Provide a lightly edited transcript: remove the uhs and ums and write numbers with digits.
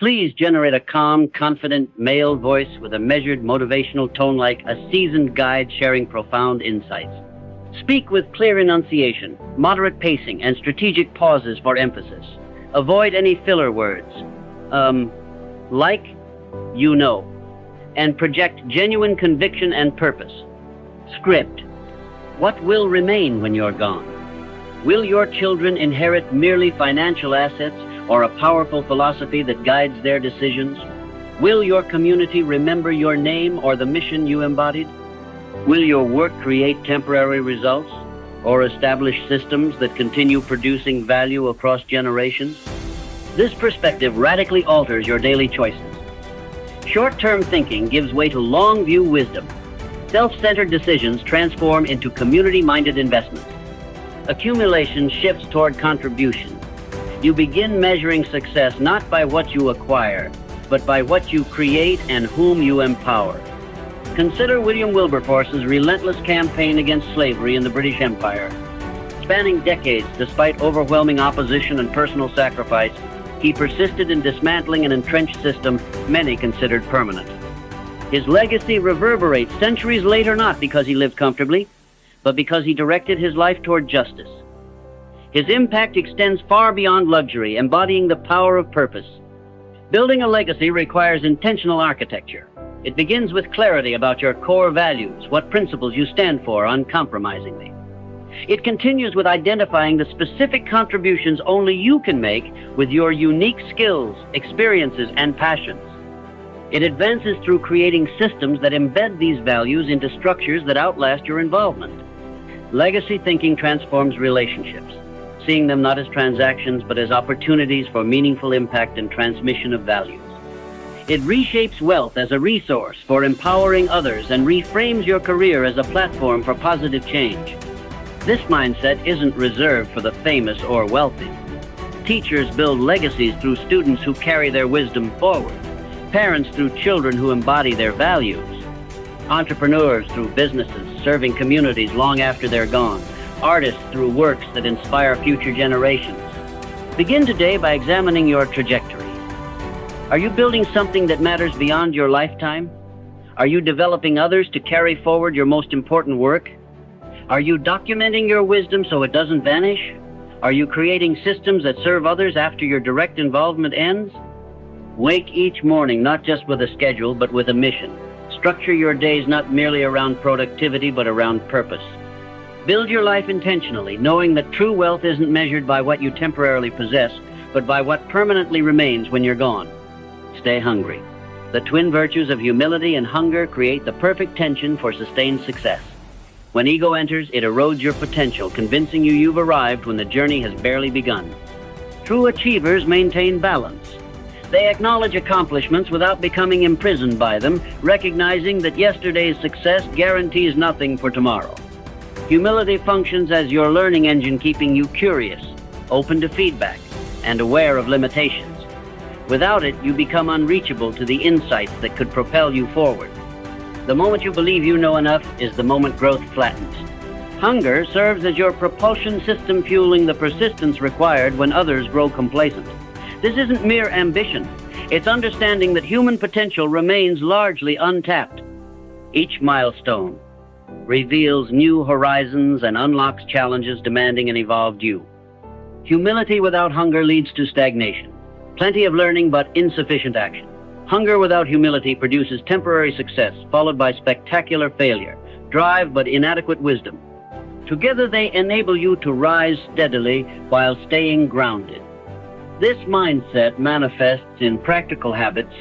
Please generate a calm, confident male voice with a measured motivational tone like a seasoned guide sharing profound insights. Speak with clear enunciation, moderate pacing, and strategic pauses for emphasis. Avoid any filler words. Like, you know, and project genuine conviction and purpose. Script. What will remain when you're gone? Will your children inherit merely financial assets or a powerful philosophy that guides their decisions? Will your community remember your name or the mission you embodied? Will your work create temporary results or establish systems that continue producing value across generations? This perspective radically alters your daily choices. Short-term thinking gives way to long-view wisdom. Self-centered decisions transform into community-minded investments. Accumulation shifts toward contribution. You begin measuring success not by what you acquire, but by what you create and whom you empower. Consider William Wilberforce's relentless campaign against slavery in the British Empire. Spanning decades, despite overwhelming opposition and personal sacrifice, he persisted in dismantling an entrenched system many considered permanent. His legacy reverberates centuries later not because he lived comfortably, but because he directed his life toward justice. His impact extends far beyond luxury, embodying the power of purpose. Building a legacy requires intentional architecture. It begins with clarity about your core values, what principles you stand for uncompromisingly. It continues with identifying the specific contributions only you can make with your unique skills, experiences, and passions. It advances through creating systems that embed these values into structures that outlast your involvement. Legacy thinking transforms relationships, seeing them not as transactions but as opportunities for meaningful impact and transmission of values. It reshapes wealth as a resource for empowering others and reframes your career as a platform for positive change. This mindset isn't reserved for the famous or wealthy. Teachers build legacies through students who carry their wisdom forward, parents through children who embody their values, entrepreneurs through businesses serving communities long after they're gone, artists through works that inspire future generations. Begin today by examining your trajectory. Are you building something that matters beyond your lifetime? Are you developing others to carry forward your most important work? Are you documenting your wisdom so it doesn't vanish? Are you creating systems that serve others after your direct involvement ends? Wake each morning not just with a schedule, but with a mission. Structure your days not merely around productivity, but around purpose. Build your life intentionally, knowing that true wealth isn't measured by what you temporarily possess, but by what permanently remains when you're gone. Stay hungry. The twin virtues of humility and hunger create the perfect tension for sustained success. When ego enters, it erodes your potential, convincing you you've arrived when the journey has barely begun. True achievers maintain balance. They acknowledge accomplishments without becoming imprisoned by them, recognizing that yesterday's success guarantees nothing for tomorrow. Humility functions as your learning engine, keeping you curious, open to feedback, and aware of limitations. Without it, you become unreachable to the insights that could propel you forward. The moment you believe you know enough is the moment growth flattens. Hunger serves as your propulsion system, fueling the persistence required when others grow complacent. This isn't mere ambition. It's understanding that human potential remains largely untapped. Each milestone reveals new horizons and unlocks challenges demanding an evolved you. Humility without hunger leads to stagnation. Plenty of learning, but insufficient action. Hunger without humility produces temporary success, followed by spectacular failure. Drive, but inadequate wisdom. Together they enable you to rise steadily while staying grounded. This mindset manifests in practical habits